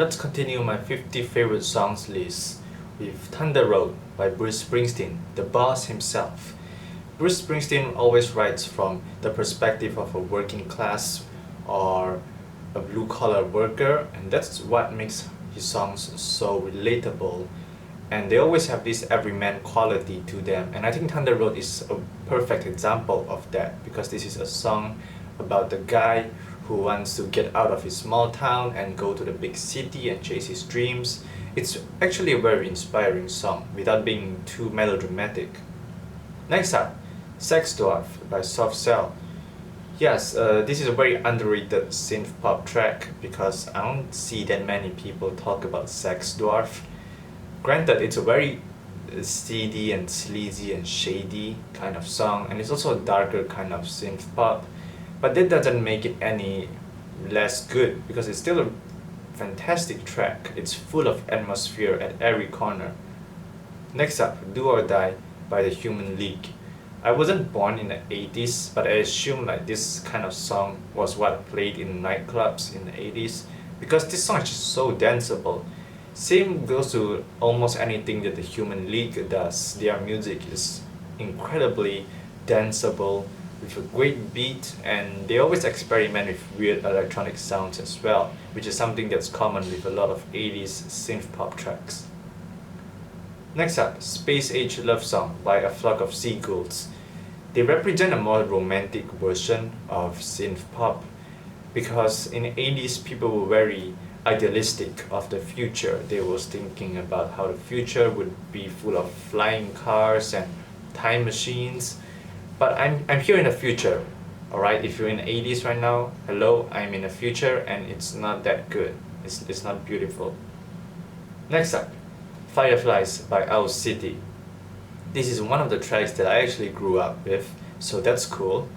let's continue my 50 favorite songs list with Thunder Road by Bruce Springsteen, the boss himself. Bruce Springsteen always writes from the perspective of a working class or a blue-collar worker, and that's what makes his songs so relatable. And they always have this everyman quality to them, and I think Thunder Road is a perfect example of that, because this is a song about the guy who wants to get out of his small town and go to the big city and chase his dreams. It's actually a very inspiring song without being too melodramatic. Next up, Sex Dwarf by Soft Cell. Yes, this is a very underrated synth pop track because I don't see that many people talk about Sex Dwarf. Granted, it's a very seedy and sleazy and shady kind of song, and it's also a darker kind of synth pop, but that doesn't make it any less good because it's still a fantastic track. It's full of atmosphere at every corner. Next up, Do or Die by the Human League. I wasn't born in the 80s, but I assume like this kind of song was what played in nightclubs in the 80s because this song is just so danceable. Same goes to almost anything that the Human League does. Their music is incredibly danceable with a great beat, and they always experiment with weird electronic sounds as well, which is something that's common with a lot of 80s synth pop tracks. Next up, Space Age Love Song by A Flock of Seagulls. They represent a more romantic version of synth pop because in the 80s people were very idealistic of the future. They was thinking about how the future would be full of flying cars and time machines. But I'm here in the future, alright? If you're in the 80s right now, hello, I'm in the future and it's not that good. It's not beautiful. Next up, Fireflies by Owl City. This is one of the tracks that I actually grew up with, so that's cool.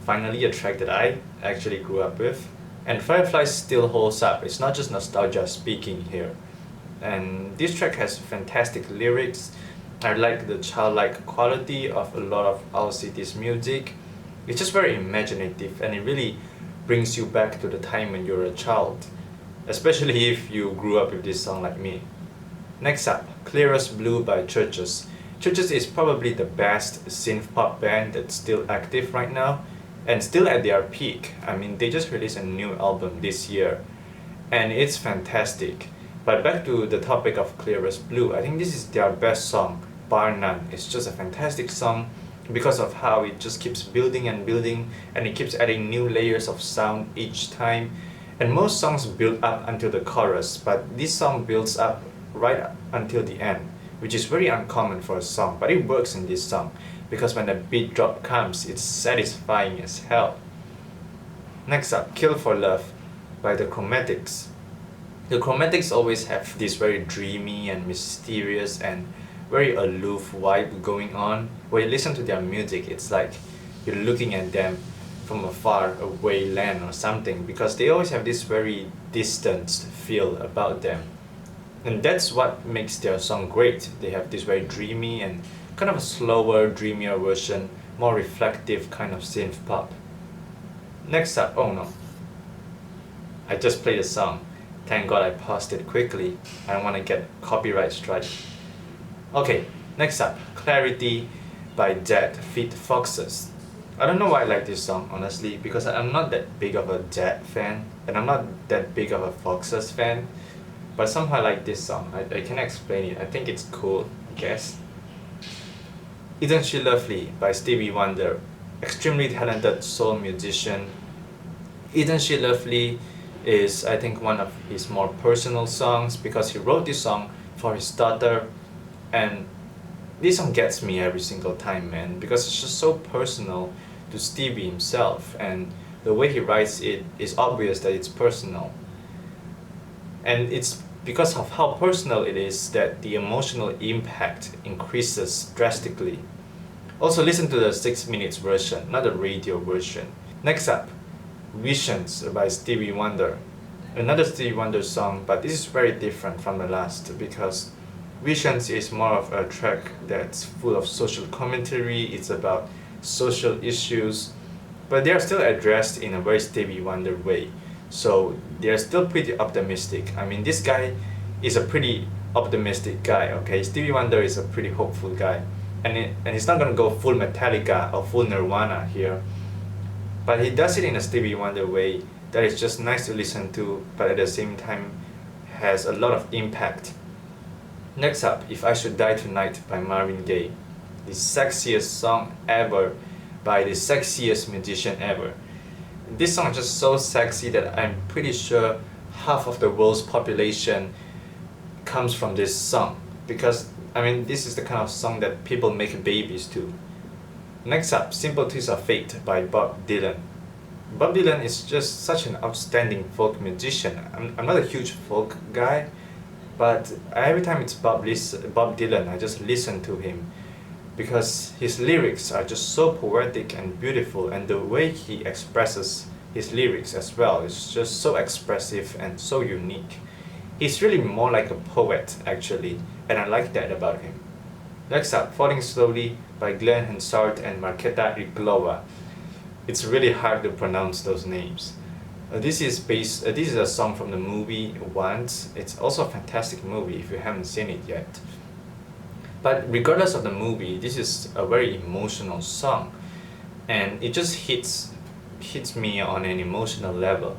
Finally a track that I actually grew up with. And Fireflies still holds up. It's not just nostalgia speaking here. And this track has fantastic lyrics. I like the childlike quality of a lot of Owl City's music. It's just very imaginative and it really brings you back to the time when you were a child, especially if you grew up with this song like me. Next up, Clear as Blue by Churches. Churches is probably the best synth pop band that's still active right now and still at their peak. I mean, they just released a new album this year and it's fantastic. But back to the topic of Clear as Blue, I think this is their best song, bar none. It's just a fantastic song because of how it just keeps building and building and it keeps adding new layers of sound each time. And most songs build up until the chorus, but this song builds up right until the end, which is very uncommon for a song, but it works in this song because when the beat drop comes, it's satisfying as hell. Next up, Kill for Love by The Chromatics. The Chromatics always have this very dreamy and mysterious and very aloof vibe going on. When you listen to their music, it's like you're looking at them from a far away land or something because they always have this very distanced feel about them. And that's what makes their song great. They have this very dreamy and kind of a slower, dreamier version, more reflective kind of synth pop. Next up, oh no, I just played a song. Thank God I paused it quickly. I don't want to get copyright strike. Okay, next up, Clarity by Dead feat. Foxes. I don't know why I like this song, honestly, because I'm not that big of a Dead fan, and I'm not that big of a Foxes fan, but somehow I like this song. I can't explain it. I think it's cool, I guess. Isn't She Lovely by Stevie Wonder. Extremely talented soul musician. Isn't She Lovely is, I think, one of his more personal songs because he wrote this song for his daughter, and this song gets me every single time, man, because it's just so personal to Stevie himself, and the way he writes it is obvious that it's personal. And it's because of how personal it is that the emotional impact increases drastically. Also listen to the 6 minutes version, not the radio version. Next up, Visions by Stevie Wonder. Another Stevie Wonder song, but this is very different from the last because Visions is more of a track that's full of social commentary. It's about social issues, but they are still addressed in a very Stevie Wonder way. So they're still pretty optimistic. I mean, this guy is a pretty optimistic guy, okay? Stevie Wonder is a pretty hopeful guy. And he's not gonna go full Metallica or full Nirvana here. But he does it in a Stevie Wonder way that is just nice to listen to, but at the same time has a lot of impact. Next up, If I Should Die Tonight by Marvin Gaye. The sexiest song ever by the sexiest musician ever. This song is just so sexy that I'm pretty sure half of the world's population comes from this song, because I mean this is the kind of song that people make babies to. Next up, Sympathies of Fate by Bob Dylan. Bob Dylan is just such an outstanding folk musician. I'm not a huge folk guy, but every time it's Bob Dylan, I just listen to him because his lyrics are just so poetic and beautiful, and the way he expresses his lyrics as well is just so expressive and so unique. He's really more like a poet actually, and I like that about him. Next up, Falling Slowly by Glenn Hansard and Marketa Iglova. It's really hard to pronounce those names. This is a song from the movie Once. It's also a fantastic movie if you haven't seen it yet. But regardless of the movie, this is a very emotional song, and it just hits me on an emotional level.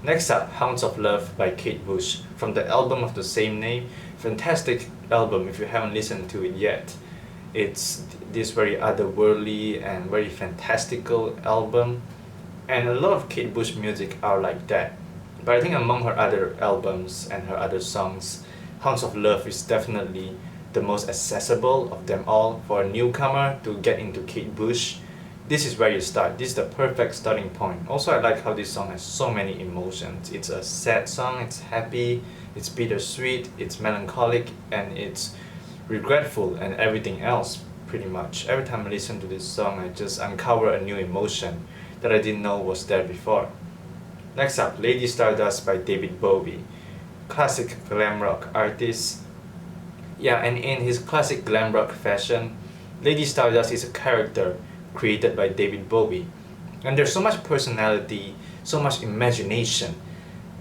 Next up, Hounds of Love by Kate Bush from the album of the same name. Fantastic album if you haven't listened to it yet. It's this very otherworldly and very fantastical album, and a lot of Kate Bush music are like that. But I think among her other albums and her other songs, Hounds of Love is definitely the most accessible of them all for a newcomer to get into Kate Bush. This is where you start. This is the perfect starting point. Also, I like how this song has so many emotions. It's a sad song, it's happy, it's bittersweet, it's melancholic, and it's regretful and everything else pretty much. Every time I listen to this song, I just uncover a new emotion that I didn't know was there before. Next up, Lady Stardust by David Bowie. Classic glam rock artist. Yeah, and in his classic glam rock fashion, Lady Stardust is a character created by David Bowie. And there's so much personality, so much imagination,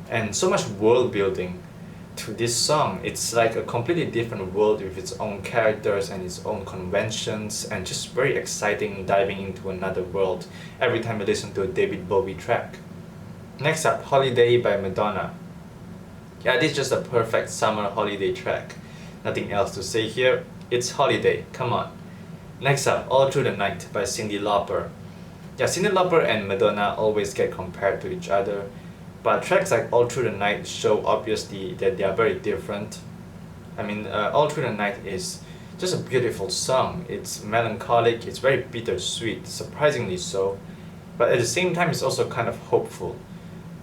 and so much world building to this song. It's like a completely different world with its own characters and its own conventions, and just very exciting diving into another world every time I listen to a David Bowie track. Next up, Holiday by Madonna. Yeah, this is just a perfect summer holiday track. Nothing else to say here. It's holiday, come on. Next up, All Through the Night by Cyndi Lauper. Yeah, Cyndi Lauper and Madonna always get compared to each other, but tracks like All Through the Night show obviously that they are very different. I mean, All Through the Night is just a beautiful song. It's melancholic, it's very bittersweet, surprisingly so, but at the same time it's also kind of hopeful.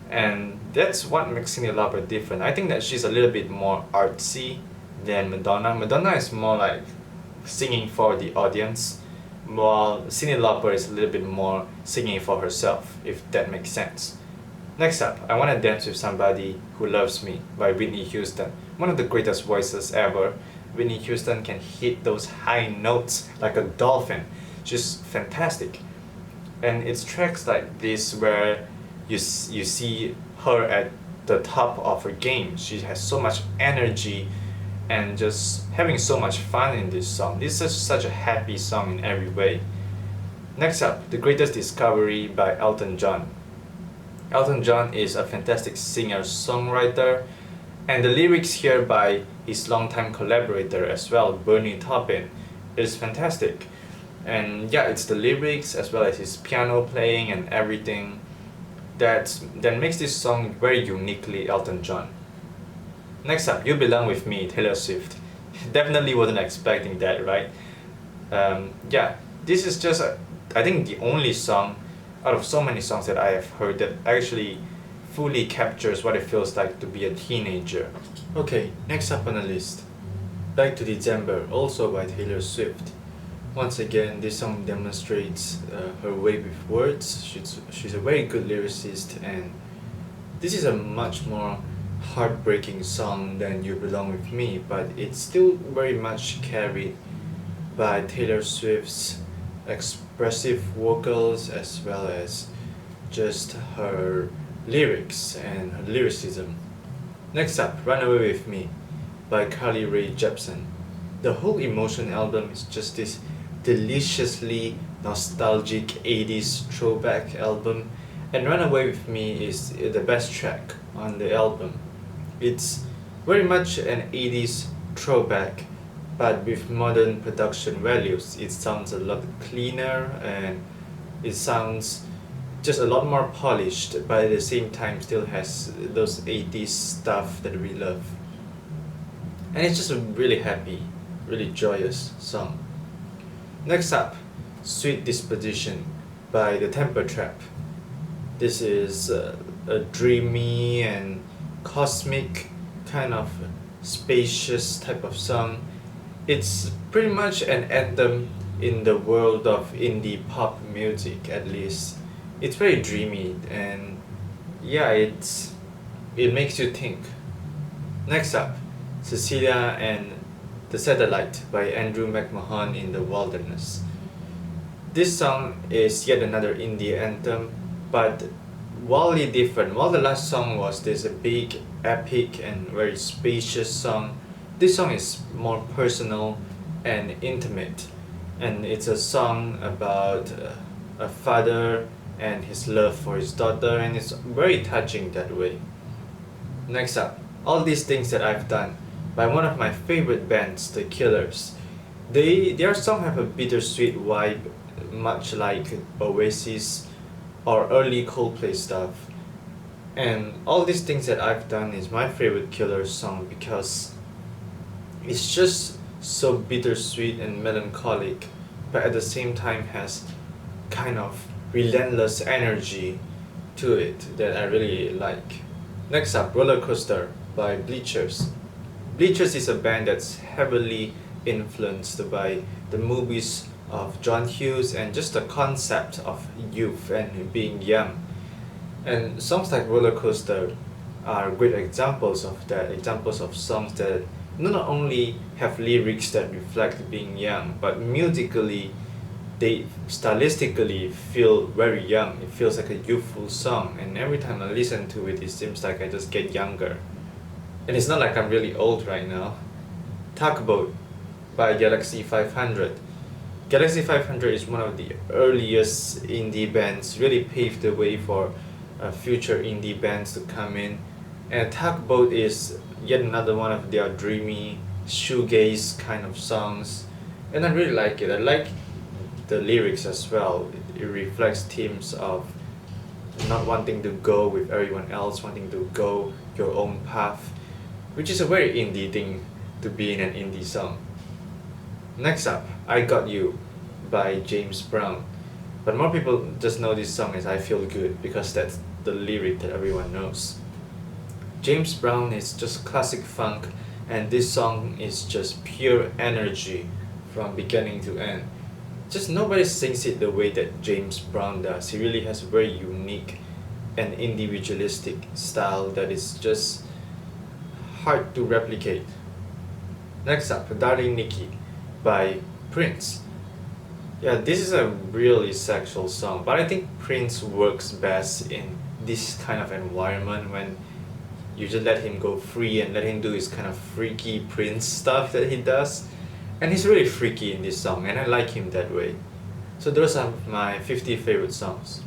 And that's what makes Cyndi Lauper different. I think that she's a little bit more artsy than Madonna. Madonna is more like singing for the audience, while Cyndi Lauper is a little bit more singing for herself, if that makes sense. Next up, I Wanna Dance with Somebody Who Loves Me by Whitney Houston. One of the greatest voices ever. Whitney Houston can hit those high notes like a dolphin. She's fantastic. And it's tracks like this where you see her at the top of her game. She has so much energy and just having so much fun in this song. This is such a happy song in every way. Next up, The Greatest Discovery by Elton John. Elton John is a fantastic singer-songwriter, and the lyrics here by his longtime collaborator as well, Bernie Taupin, is fantastic. And yeah, it's the lyrics as well as his piano playing and everything that makes this song very uniquely Elton John. Next up, You Belong With Me, Taylor Swift. Definitely wasn't expecting that, right? Yeah, this is just, I think, the only song out of so many songs that I have heard that actually fully captures what it feels like to be a teenager. Okay, next up on the list, Back to December, also by Taylor Swift. Once again, this song demonstrates her way with words. She's a very good lyricist, and this is a much more heartbreaking song than You Belong With Me, but it's still very much carried by Taylor Swift's expressive vocals as well as just her lyrics and lyricism. Next up, Run Away With Me by Carly Rae Jepsen. The whole Emotion album is just this deliciously nostalgic 80s throwback album, and Run Away With Me is the best track on the album. It's very much an 80s throwback, but with modern production values. It sounds a lot cleaner and it sounds just a lot more polished, but at the same time still has those 80s stuff that we love. And it's just a really happy, really joyous song. Next up, Sweet Disposition by the Temper Trap. This is a dreamy and cosmic kind of spacious type of song. It's pretty much an anthem in the world of indie pop music, at least. It's very dreamy and yeah, it makes you think. Next up, Cecilia and the Satellite by Andrew McMahon in the Wilderness. This song is yet another indie anthem, but wildly different. While the last song was this big, epic, and very spacious song, this song is more personal and intimate, and it's a song about a father and his love for his daughter, and it's very touching that way. Next up, All These Things That I've Done by one of my favorite bands, The Killers. Their songs have a bittersweet vibe, much like Oasis or early Coldplay stuff. And All These Things That I've Done is my favorite Killers song because it's just so bittersweet and melancholic, but at the same time has kind of relentless energy to it that I really like. Next up, Roller Coaster by Bleachers. Bleachers is a band that's heavily influenced by the movies of John Hughes and just the concept of youth and being young. And songs like Roller Coaster are great examples of that, examples of songs that not only have lyrics that reflect being young, but musically they stylistically feel very young. It feels like a youthful song, and every time I listen to it, it seems like I just get younger. And it's not like I'm really old right now. Tugboat by Galaxy 500. Galaxy 500 is one of the earliest indie bands, really paved the way for future indie bands to come in. And Tugboat is yet another one of their dreamy, shoegaze kind of songs. And I really like it. I like the lyrics as well. It reflects themes of not wanting to go with everyone else, wanting to go your own path, which is a very indie thing to be in an indie song. Next up, I Got You by James Brown. But more people just know this song as I Feel Good because that's the lyric that everyone knows. James Brown is just classic funk, and this song is just pure energy from beginning to end. Just nobody sings it the way that James Brown does. He really has a very unique and individualistic style that is just hard to replicate. Next up, Darling Nikki by Prince. Yeah, this is a really sexual song, but I think Prince works best in this kind of environment when you just let him go free and let him do his kind of freaky Prince stuff that he does. And he's really freaky in this song, and I like him that way. So those are my 50 favorite songs.